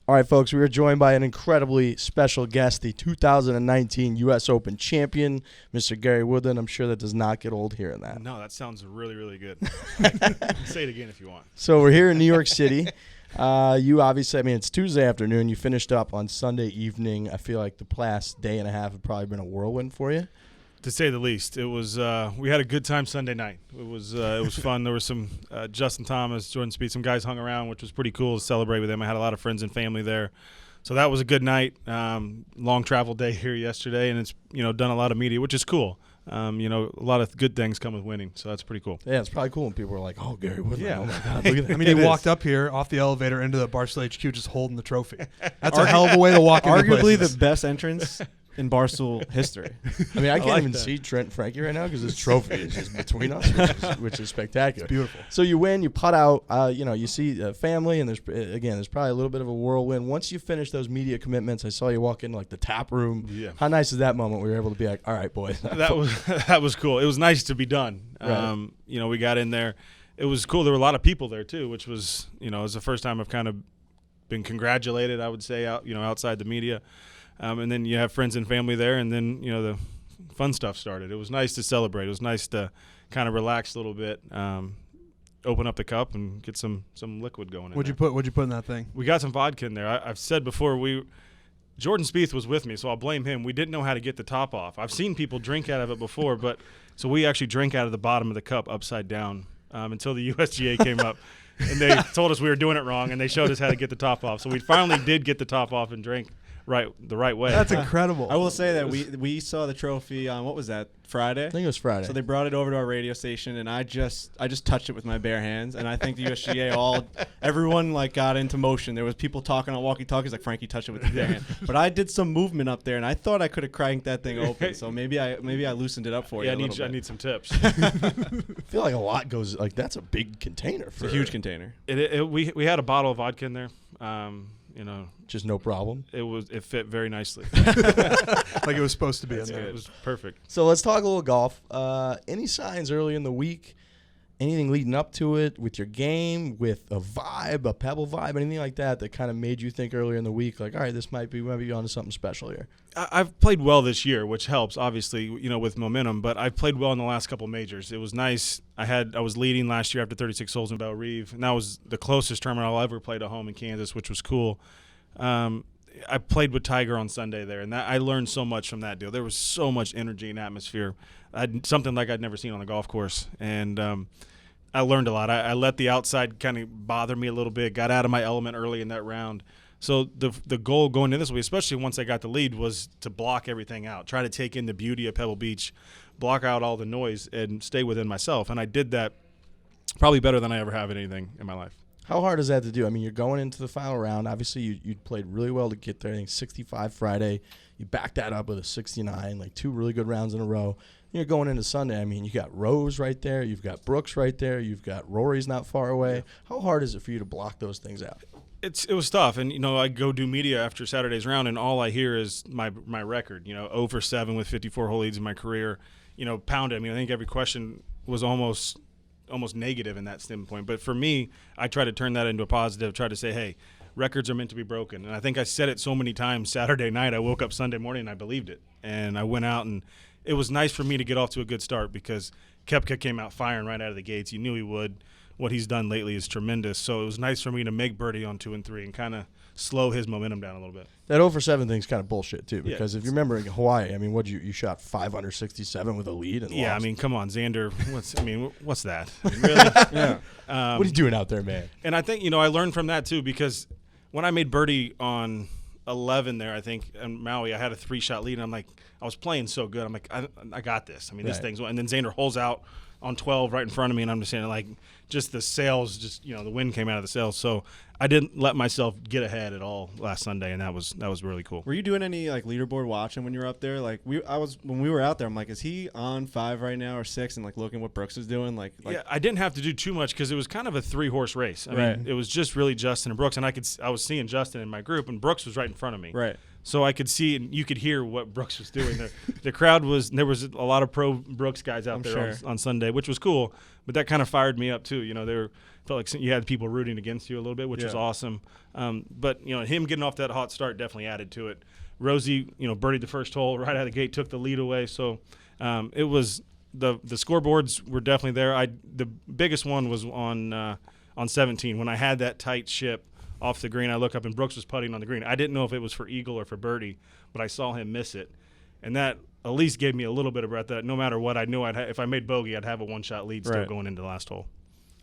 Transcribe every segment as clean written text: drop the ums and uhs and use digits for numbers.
All right, folks, we are joined by an incredibly special guest, the 2019 U.S. Open champion, Mr. Gary Woodland. I'm sure that does not get old hearing that. No, that sounds really, really good. Say it again if you want. So we're here in New York City. You obviously, it's Tuesday afternoon. You finished up on Sunday evening. I feel like the past day and a half have probably been a whirlwind for you. To say the least, it was. We had a good time Sunday night. It was fun. There was some Justin Thomas, Jordan Spieth, some guys hung around, which was pretty cool to celebrate with them. I had a lot of friends and family there, so that was a good night. Long travel day here yesterday, and it's done a lot of media, which is cool. A lot of good things come with winning, so that's pretty cool. Yeah, it's probably cool when people are like, "Oh, Gary Woodland, yeah. Oh my God, look at that." He walked up here off the elevator into the Barstool HQ just holding the trophy. That's a hell of a way to walk into Arguably places. the best entrance in Barstool history. I can't even see Trent and Frankie right now because this trophy is just between us, which is spectacular. It's beautiful. So you win, you putt out, you see family, and there's probably a little bit of a whirlwind. Once you finish those media commitments, I saw you walk into the tap room. Yeah. How nice is that moment where you're able to be like, all right, boys. That was cool. It was nice to be done. Right. We got in there. It was cool. There were a lot of people there too, which was, it was the first time I've kind of been congratulated, I would say, outside the media. And then you have friends and family there, and then, the fun stuff started. It was nice to celebrate. It was nice to kind of relax a little bit, open up the cup, and get some liquid going in What'd you put in that thing? We got some vodka in there. I've said before, Jordan Spieth was with me, so I'll blame him. We didn't know how to get the top off. I've seen people drink out of it before, so we actually drank out of the bottom of the cup upside down until the USGA came up. And they told us we were doing it wrong, and they showed us how to get the top off. So we finally did get the top off and drank the right way. That's incredible. I will say that we saw the trophy on, what was that, Friday? I think it was Friday. So they brought it over to our radio station, and I just touched it with my bare hands, and I think the USGA everyone got into motion. There was people talking on walkie-talkies like, Frankie touched it with his bare hand. But I did some movement up there, and I thought I could have cranked that thing open. So maybe I loosened it up for you. I need some tips. I feel like a lot goes that's a big container. It's a huge container. We had a bottle of vodka in there. Just no problem. It fit very nicely. Like it was supposed to be in there. It was perfect. So let's talk a little golf. Any signs early in the week? Anything leading up to it with your game, with a vibe, a Pebble vibe, anything like that kind of made you think earlier in the week, like, all right, we might be onto something special here? I've played well this year, which helps, obviously, with momentum, but I've played well in the last couple majors. It was nice. I was leading last year after 36 holes in Belle Reve, and that was the closest tournament I'll ever played at home in Kansas, which was cool. I played with Tiger on Sunday there, and I learned so much from that deal. There was so much energy and atmosphere, something like I'd never seen on the golf course, and I learned a lot. I let the outside kind of bother me a little bit, got out of my element early in that round. So the goal going into this week, especially once I got the lead, was to block everything out, try to take in the beauty of Pebble Beach, block out all the noise, and stay within myself. And I did that probably better than I ever have in anything in my life. How hard is that to do? You're going into the final round. Obviously, you played really well to get there. I think 65 Friday. You backed that up with a 69, two really good rounds in a row. You're going into Sunday. You got Rose right there. You've got Brooks right there. You've got Rory's not far away. Yeah. How hard is it for you to block those things out? It was tough. And, I go do media after Saturday's round, and all I hear is my record, 0 for 7 with 54 hole leads in my career, pounded. I think every question was almost negative in that standpoint. But for me, I try to turn that into a positive, try to say, hey, records are meant to be broken. And I think I said it so many times Saturday night. I woke up Sunday morning and I believed it. And I went out, and it was nice for me to get off to a good start because Koepka came out firing right out of the gates. You knew he would. What he's done lately is tremendous. So it was nice for me to make birdie on 2 and 3 and kind of slow his momentum down a little bit. That 0 for 7 thing's kind of bullshit too, because if you remember in Hawaii, you shot 567 with a lead and lost. Come on, Xander. What's that? Really? Yeah. What are you doing out there, man? And I think I learned from that too, because when I made birdie on 11 there, I think in Maui, I had a 3-shot lead, and I was playing so good. I'm like, I got this. This thing's, and then Xander holes out on 12 right in front of me, and I'm just saying, just the sails, the wind came out of the sails. So I didn't let myself get ahead at all last Sunday, and that was really cool. Were you doing any leaderboard watching when you were up there? When we were out there, I'm like, is he on 5 right now or 6, and looking what Brooks is doing? Yeah, I didn't have to do too much because it was kind of a 3-horse race. I mean, it was just really Justin and Brooks, and I was seeing Justin in my group, and Brooks was right in front of me. Right. So I could see and you could hear what Brooks was doing. The crowd there was a lot of pro Brooks guys out there on Sunday, which was cool. But that kind of fired me up too. You know, felt like you had people rooting against you a little bit, which was awesome. But you know, him getting off that hot start definitely added to it. Rosie, you know, birdied the first hole right out of the gate, took the lead away. So it was the scoreboards were definitely there. The biggest one was on 17 when I had that tight chip off the green. I look up and Brooks was putting on the green. I didn't know if it was for eagle or for birdie, but I saw him miss it, and that at least gave me a little bit of breath. That no matter what, I knew if I made bogey, I'd have a one-shot lead still going into the last hole.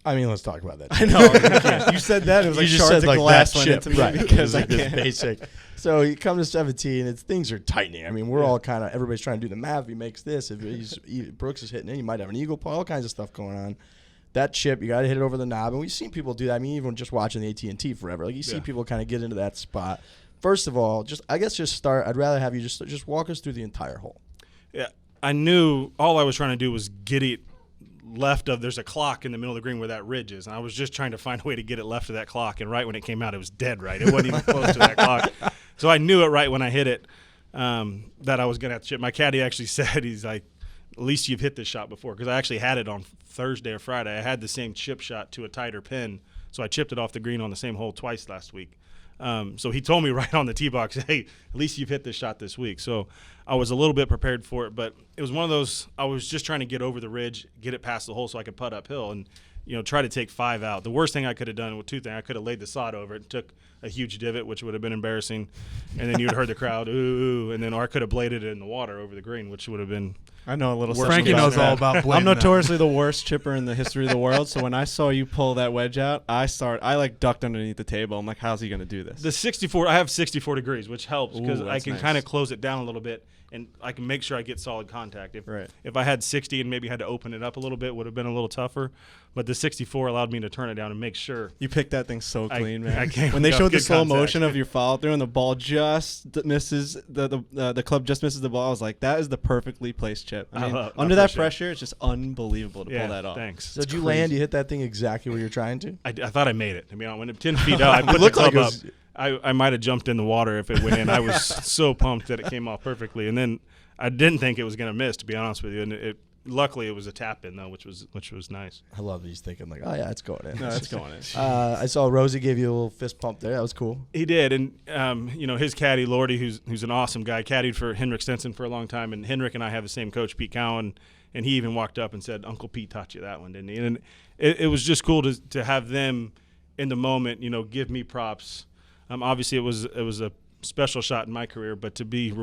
I mean, let's talk about that. I know. You said that. It was like shards of glass went into me because I can't. Basic. So you come to 17, things are tightening. I mean, we're all kind of, everybody's trying to do the math. If he makes this, if Brooks is hitting it, you might have an eagle putt, all kinds of stuff going on. That chip, you got to hit it over the knob. And we've seen people do that. I mean, even just watching the AT&T forever. Like, you see people kind of get into that spot. First of all, just start. I'd rather have you just walk us through the entire hole. Yeah. I knew all I was trying to do was get it left of, there's a clock in the middle of the green where that ridge is. And I was just trying to find a way to get it left of that clock. And right when it came out, it was dead right. It wasn't even close to that clock. So I knew it right when I hit it that I was going to have to chip. My caddy actually said, he's like, at least you've hit this shot before, because I actually had it on Thursday or Friday. I had the same chip shot to a tighter pin, so I chipped it off the green on the same hole twice last week. So he told me right on the tee box, hey, at least you've hit this shot this week. So I was a little bit prepared for it, but it was one of those, I was just trying to get over the ridge, get it past the hole so I could putt uphill and, you know, try to take 5 out. The worst thing I could have done with two things, I could have laid the sod over it and took a huge divot, which would have been embarrassing. And then you'd heard the crowd, ooh, and then or I could have bladed it in the water over the green, which would have been. I know a little. Frankie knows all about blading. I'm notoriously the worst chipper in the history of the world. So when I saw you pull that wedge out, I like ducked underneath the table. I'm like, how's he going to do this? The 64, I have 64 degrees, which helps because I can nice. kind of close it down a little bit. And I can make sure I get solid contact. If I had 60 and maybe had to open it up a little bit, would have been a little tougher. But the 64 allowed me to turn it down and make sure. You picked that thing so clean, man. When they showed the slow motion of your follow through and the ball just misses the club just misses the ball, I was like, that is the perfectly placed chip. I mean, under that pressure, it's just unbelievable to pull that off. Thanks. So did you land? You hit that thing exactly where you're trying to? I thought I made it. I mean, when it 10 feet out, I put the club up. I might have jumped in the water if it went in. I was so pumped that it came off perfectly, and then I didn't think it was going to miss, to be honest with you. And luckily it was a tap in though, which was nice. I love that he's thinking like, oh yeah, it's going in. No, it's going in. I saw Rosie gave you a little fist pump there. That was cool. He did, and you know, his caddy Lordy, who's an awesome guy, caddied for Henrik Stenson for a long time, and Henrik and I have the same coach, Pete Cowan, and he even walked up and said, "Uncle Pete taught you that one, didn't he?" And it was just cool to have them in the moment, you know, give me props. Obviously it was a special shot in my career, but to be,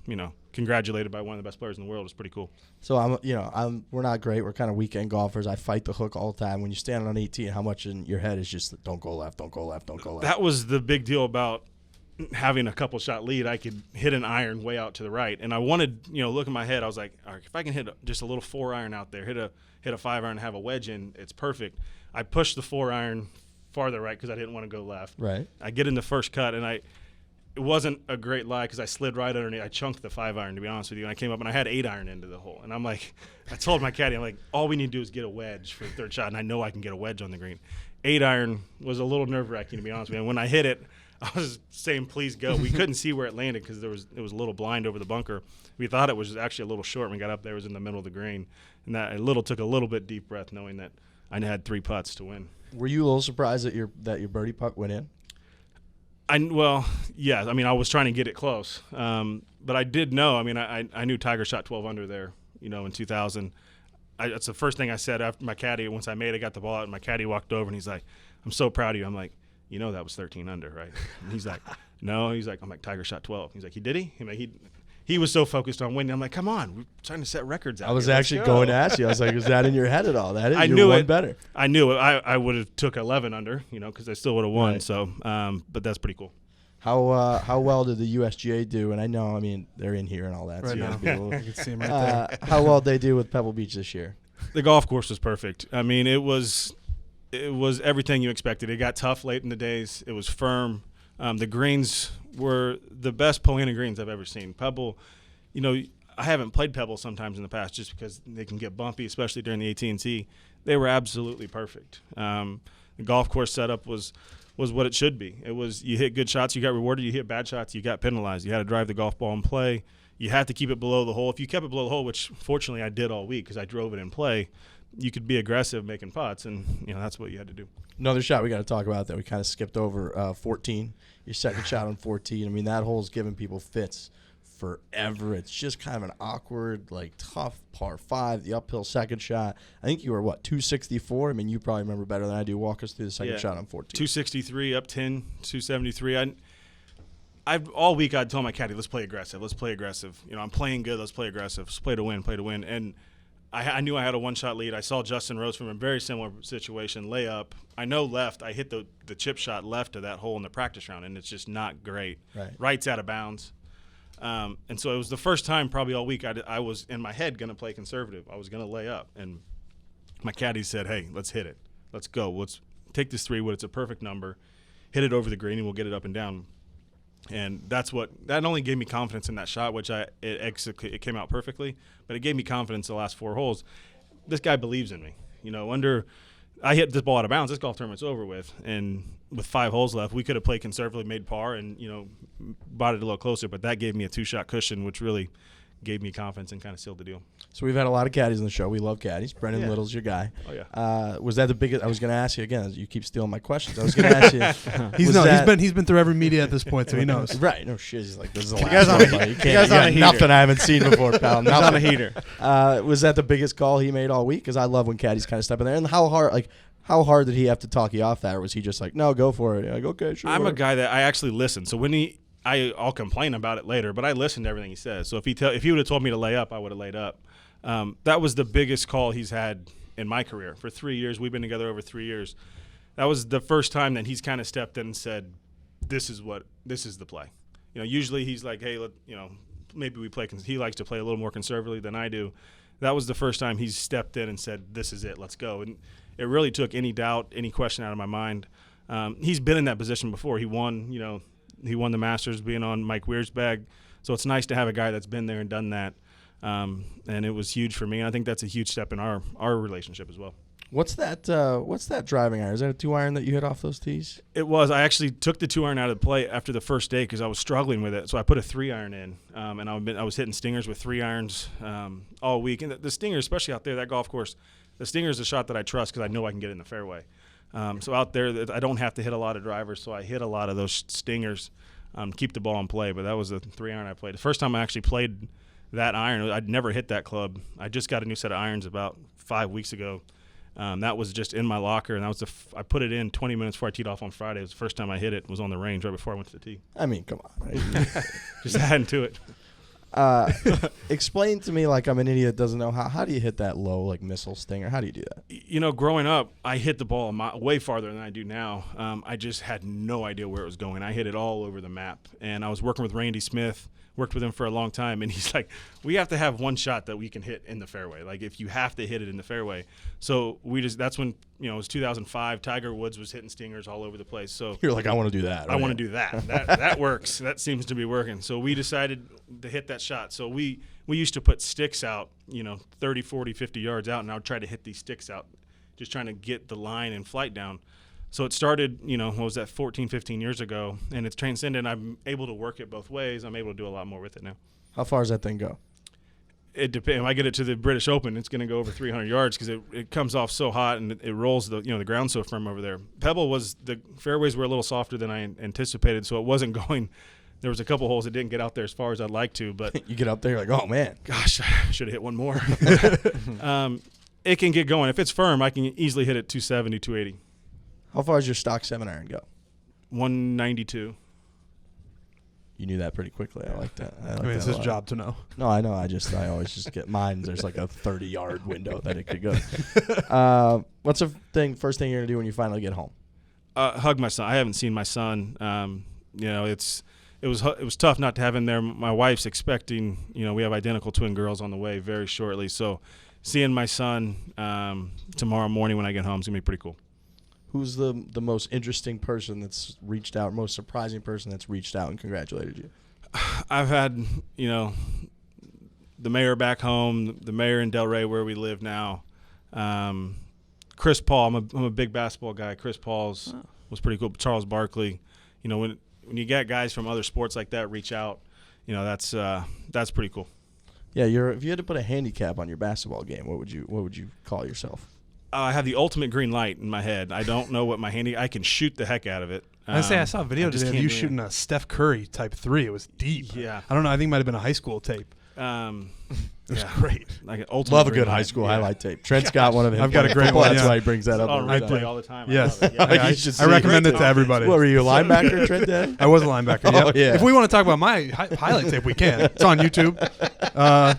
you know, congratulated by one of the best players in the world is pretty cool. So we're not great. We're kind of weekend golfers. I fight the hook all the time. When you stand on 18, how much in your head is just don't go left, don't go left, don't go left. That was the big deal about having a couple shot lead. I could hit an iron way out to the right, and I wanted, you know, look in my head. I was like, all right, if I can hit just a little 4 iron out there, hit a 5 iron, have a wedge in, it's perfect. I pushed the 4 iron farther right because I didn't want to go left. Right. I get in the first cut, and it wasn't a great lie because I slid right underneath. I chunked the 5 iron, to be honest with you, and I came up and I had 8 iron into the hole. And I'm like, I told my caddy, I'm like, all we need to do is get a wedge for the third shot, and I know I can get a wedge on the green. 8 iron was a little nerve wracking, to be honest with you. And when I hit it, I was saying, please go. We couldn't see where it landed because it was a little blind over the bunker. We thought it was actually a little short. When we got up there, it was in the middle of the green, and that took a little bit deep breath, knowing that I had 3 putts to win. Were you a little surprised that your birdie putt went in? Well, yeah. I mean, I was trying to get it close, but I did know. I mean, I knew Tiger shot 12 under there, you know, in 2000. That's the first thing I said after my caddy. Once I got the ball out, and my caddy walked over, and he's like, "I'm so proud of you." I'm like, "You know that was 13 under, right?" And he's like, "No." He's like, "I'm like, Tiger shot 12." He's like, "Did he?" He was so focused on winning. I'm like, "Come on, we're trying to set records out." I was here. actually going to ask you. I was like, "Is that in your head at all?" That is. I You knew won it. Better. I knew it. I would have took 11 under, you know, because I still would have won. Right. So, but that's pretty cool. How well did the USGA do? And I know, I mean, they're in here and all that. Right so you now. have to be a little, I can see him right there. how well did they do with Pebble Beach this year? The golf course was perfect. I mean, it was everything you expected. It got tough late in the days. It was firm. The greens were the best Polina greens I've ever seen. Pebble, you know, I haven't played Pebble sometimes in the past just because they can get bumpy, especially during the AT&T. They were absolutely perfect. The golf course setup was was what it should be. It was you hit good shots, you got rewarded. You hit bad shots, you got penalized. You had to drive the golf ball in play. You had to keep it below the hole. If you kept it below the hole, which fortunately I did all week because I drove it in play, you could be aggressive making putts, and that's what you had to do. Another shot we got to talk about that we kind of skipped over, 14. Your second shot on 14. I mean, that hole's giving people fits forever. It's just kind of an awkward, like, tough par 5, the uphill second shot. I think you were, 264? I mean, you probably remember better than I do. Walk us through the second shot on 14. 263, up 10, 273. I've all week I'd tell my caddy, let's play aggressive. Let's play aggressive. I'm playing good. Let's play aggressive. Let's play to win, play to win. And I knew I had a one-shot lead. I saw Justin Rose from a very similar situation, lay up. I know left. I hit the chip shot left of that hole in the practice round, and it's just not great. Right. Right's out of bounds. And so it was the first time probably all week I was in my head going to play conservative. I was going to lay up. And my caddy said, hey, let's hit it. Let's go. Let's take this 3-wood. It's a perfect number. Hit it over the green, and we'll get it up and down. And that only gave me confidence in that shot, which it came out perfectly, but it gave me confidence the last 4 holes. This guy believes in me. I hit this ball out of bounds. This golf tournament's over with, and with 5 holes left, we could have played conservatively, made par, and bought it a little closer. But that gave me a 2-shot cushion, which really gave me confidence and kind of sealed the deal. So we've had a lot of caddies on the show. We love caddies. Brendan Little's your guy. Oh yeah. Was that the biggest? I was going to ask you again. You keep stealing my questions. I was going to ask you. He's been through every media at this point, so he knows. Right. No shit. He's like, this is the You last guys one. on a- You you can't. guys on a got heater. nothing I haven't seen before, pal. He's on a Nothing. heater. Was that the biggest call he made all week? Because I love when caddies kind of step in there. And how hard did he have to talk you off that, or was he just like, no, go for it? You're like, okay, sure. I'm a guy that I actually listen. So when I'll complain about it later, but I listen to everything he says. So if he would have told me to lay up, I would have laid up. That was the biggest call he's had in my career. For 3 years, we've been together over 3 years. That was the first time that he's kind of stepped in and said, this is the play. Usually he's like, hey, maybe we play. He likes to play a little more conservatively than I do. That was the first time he's stepped in and said, this is it, let's go. And it really took any doubt, any question out of my mind. He's been in that position before. He won the Masters being on Mike Weir's bag. So it's nice to have a guy that's been there and done that. And it was huge for me. And I think that's a huge step in our relationship as well. What's that driving iron? Is that a 2-iron that you hit off those tees? It was. I actually took the 2-iron out of the play after the first day because I was struggling with it. So I put a 3-iron in, and I was hitting stingers with 3-irons all week. And the stinger, especially out there, that golf course, the stinger is a shot that I trust because I know I can get it in the fairway. So out there, I don't have to hit a lot of drivers, so I hit a lot of those stingers, keep the ball in play. But that was the 3-iron I played. The first time I actually played that iron, I'd never hit that club. I just got a new set of irons about 5 weeks ago. That was just in my locker, and I put it in 20 minutes before I teed off on Friday. It was the first time I hit it. It was on the range right before I went to the tee. I mean, come on. Right? Just adding to it. Explain to me, like I'm an idiot that doesn't know, how do you hit that low, like missile stinger? How do you do that? Growing up, I hit the ball way farther than I do now. I just had no idea where it was going. I hit it all over the map. And I was working with Randy Smith, worked with him for a long time, and he's like, we have to have one shot that we can hit in the fairway. Like, if you have to hit it in the fairway. So that's when, it was 2005. Tiger Woods was hitting stingers all over the place. So You're like, I want to do that. I want to do that. That works. That seems to be working. So we decided to hit that shot. So we used to put sticks out, 30, 40, 50 yards out, and I would try to hit these sticks out, just trying to get the line and flight down. So it started, what was that, 14, 15 years ago, and it's transcended. I'm able to work it both ways. I'm able to do a lot more with it now. How far does that thing go? It depends. If I get it to the British Open, it's going to go over 300 yards because it comes off so hot and it rolls the ground so firm over there. Pebble the fairways were a little softer than I anticipated, so it wasn't going. There was a couple holes that didn't get out there as far as I'd like to, but You get up there, you're like, oh man, gosh, I should have hit one more. It can get going. If it's firm, I can easily hit it 270, 280. how far does your stock 7-iron go? 192. You knew that pretty quickly. I like that. I mean, it's his job to know. No, I know. I always just get mine. There's like a 30-yard window that it could go. What's the first thing you're gonna do when you finally get home? Hug my son. I haven't seen my son. It was tough not to have him there. My wife's expecting. We have identical twin girls on the way very shortly. So seeing my son tomorrow morning when I get home is gonna be pretty cool. Who's the most interesting person that's reached out, most surprising person that's reached out and congratulated you? I've had, the mayor back home, the mayor in Delray where we live now. Chris Paul, I'm a big basketball guy. Chris Paul's was pretty cool. Charles Barkley, when you get guys from other sports like that reach out, that's pretty cool. Yeah, if you had to put a handicap on your basketball game, what would you call yourself? I have the ultimate green light in my head. I don't know what I can shoot the heck out of it. I saw a video today of you shooting a Steph Curry type 3. It was deep. Yeah. I don't know. I think it might have been a high school tape. It was great. Like an ultimate Love a green good light. high school highlight tape. Trent's got one of them. I've got a great football, one, That's yeah. why he brings that up. On every replay time. all the time. Yes. I love it. Yeah. You should I see recommend it. it to everybody. What were you, a linebacker, Trent? Dad? I was a linebacker. Oh, Yep. yeah. If we want to talk about my highlight tape, we can. It's on YouTube.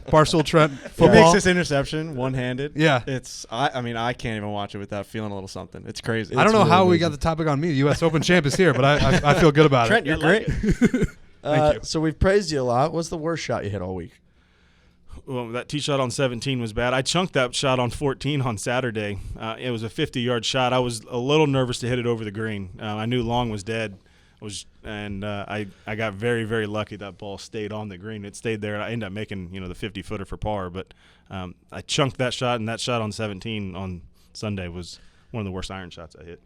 Barstool Trent He makes football. this interception one-handed. Yeah. I can't even watch it without feeling a little something. It's crazy. I don't know really how we amazing. got the topic on me. The U.S. Open champ is here, but I feel good about Trent, it. you're great. Thank you. So we've praised you a lot. What's the worst shot you hit all week? Well, that tee shot on 17 was bad. I chunked that shot on 14 on Saturday. It was a 50-yard shot. I was a little nervous to hit it over the green. I knew long was dead. I got very, very lucky that ball stayed on the green. It stayed there, and I ended up making the 50-footer for par. But I chunked that shot, and that shot on 17 on Sunday was one of the worst iron shots I hit.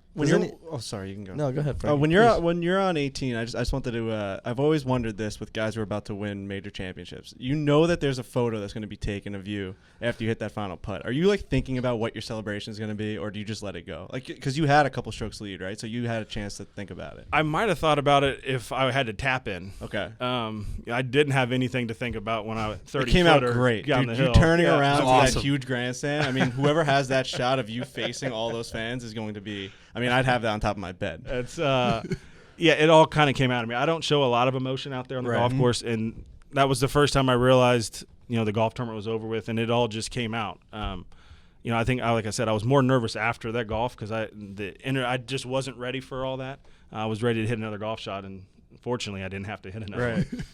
Sorry, you can go. No, go ahead, Frank. When you're on 18, I just wanted to. I've always wondered this with guys who are about to win major championships. You know that there's a photo that's going to be taken of you after you hit that final putt. Are you thinking about what your celebration is going to be, or do you just let it go? Because you had a couple strokes lead, right? So you had a chance to think about it. I might have thought about it if I had to tap in. Okay. I didn't have anything to think about when I was 30. It came out great. Down Dude, the hill. you turning Yeah, around it to was awesome. that huge grandstand. I mean, whoever has that shot of you facing all those fans is going to be. I mean, I'd have that on top of my bed. It's it all kind of came out of me. I don't show a lot of emotion out there on the golf course, and that was the first time I realized the golf tournament was over with, and it all just came out. I think, like I said, I was more nervous after that golf because I just wasn't ready for all that. I was ready to hit another golf shot, and fortunately, I didn't have to hit another one.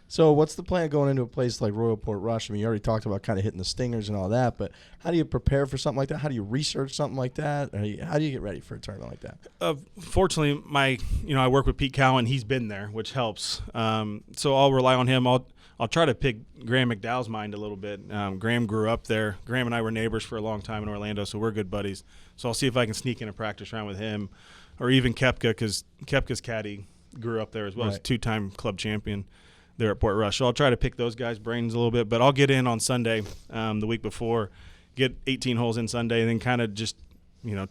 So what's the plan going into a place like Royal Port Rush? I mean, you already talked about kind of hitting the stingers and all that, but how do you prepare for something like that? How do you research something like that? How do you get ready for a tournament like that? Fortunately, I work with Pete Cowan. He's been there, which helps. So I'll rely on him. I'll try to pick Graham McDowell's mind a little bit. Graham grew up there. Graham and I were neighbors for a long time in Orlando, so we're good buddies. So I'll see if I can sneak in a practice round with him, or even Koepka, because Koepka's caddy grew up there as well. He's a two-time club champion there at Port Rush. So I'll try to pick those guys' brains a little bit, but I'll get in on Sunday, the week before, get 18 holes in Sunday, and then kind of just,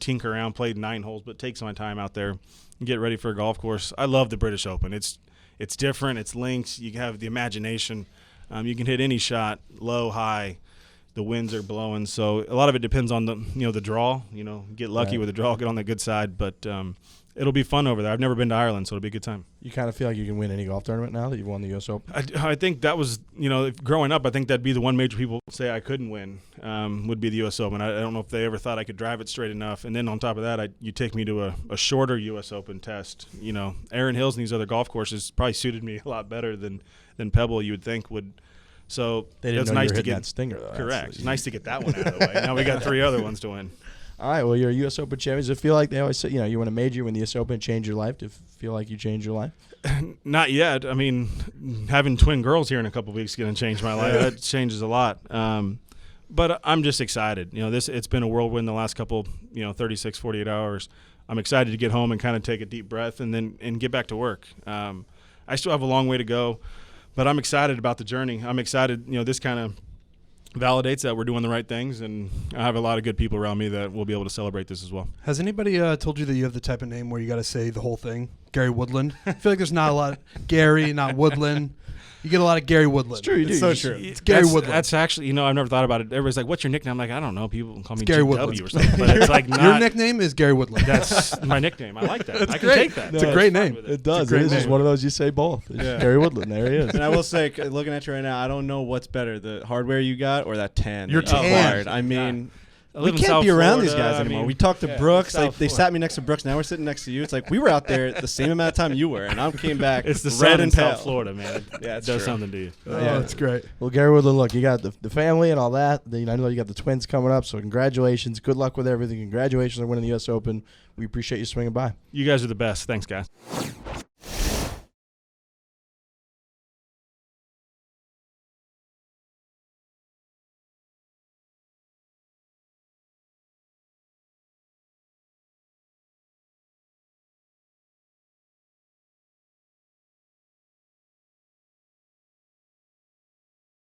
tinker around, play 9 holes, but take some time out there and get ready for a golf course. I love the British Open. It's different. It's links. You have the imagination. You can hit any shot, low, high. The winds are blowing. So a lot of it depends on the draw. Get lucky with the draw, get on the good side, but it'll be fun over there. I've never been to Ireland, so it'll be a good time. You kind of feel like you can win any golf tournament now that you've won the U.S. Open? I think that was, growing up, I think that'd be the one major people say I couldn't win, would be the U.S. Open. I don't know if they ever thought I could drive it straight enough. And then on top of that, you take me to a shorter U.S. Open test. Aaron Hills and these other golf courses probably suited me a lot better than Pebble you would think would. So They didn't it's know nice you were to hitting get that stinger, though. correct. It's nice to get that one out of the way. Now we got 3 other ones to win. All right, well, you're a U.S. Open champion. Does it feel like they always say, you win a major, you win the U.S. Open, change your life? Do you feel like you changed your life? Not yet. I mean, having twin girls here in a couple of weeks is going to change my life. That changes a lot. But I'm just excited. It's been a whirlwind the last couple, 36, 48 hours. I'm excited to get home and kind of take a deep breath and get back to work. I still have a long way to go, but I'm excited about the journey. I'm excited, this kind of validates that we're doing the right things, and I have a lot of good people around me that will be able to celebrate this as well. Has anybody told you that you have the type of name where you got to say the whole thing? Gary Woodland? I feel like there's not a lot. Gary, not Woodland. You get a lot of Gary Woodland. It's true, you do. It's so true. It's Gary Woodland. That's actually, I've never thought about it. Everybody's like, what's your nickname? I'm like, I don't know. People call me Gary GW Woodland. or something. But it's like not. Your nickname is Gary Woodland. That's my nickname. I like that. I can great. take that. It's a great fine name. with It does. It's a great It is just name. one of those you say both. It's Yeah. Gary Woodland. There he is. And I will say, looking at you right now, I don't know what's better, the hardware you got or that tan. Your that you tan. acquired. I mean, I we live in can't South be around these Florida. guys I anymore. mean, We talked to yeah, Brooks. South They Florida. sat me next to Brooks. Now we're sitting next to you. It's like we were out there the same amount of time you were, and I came back It's the red sun in and pale. South Florida, man. Yeah, It it's does true. something to you. Oh, Yeah. that's great. Well, Gary Woodland, look, you got the family and all that. I know you got the twins coming up, so congratulations. Good luck with everything. Congratulations on winning the U.S. Open. We appreciate you swinging by. You guys are the best. Thanks, guys.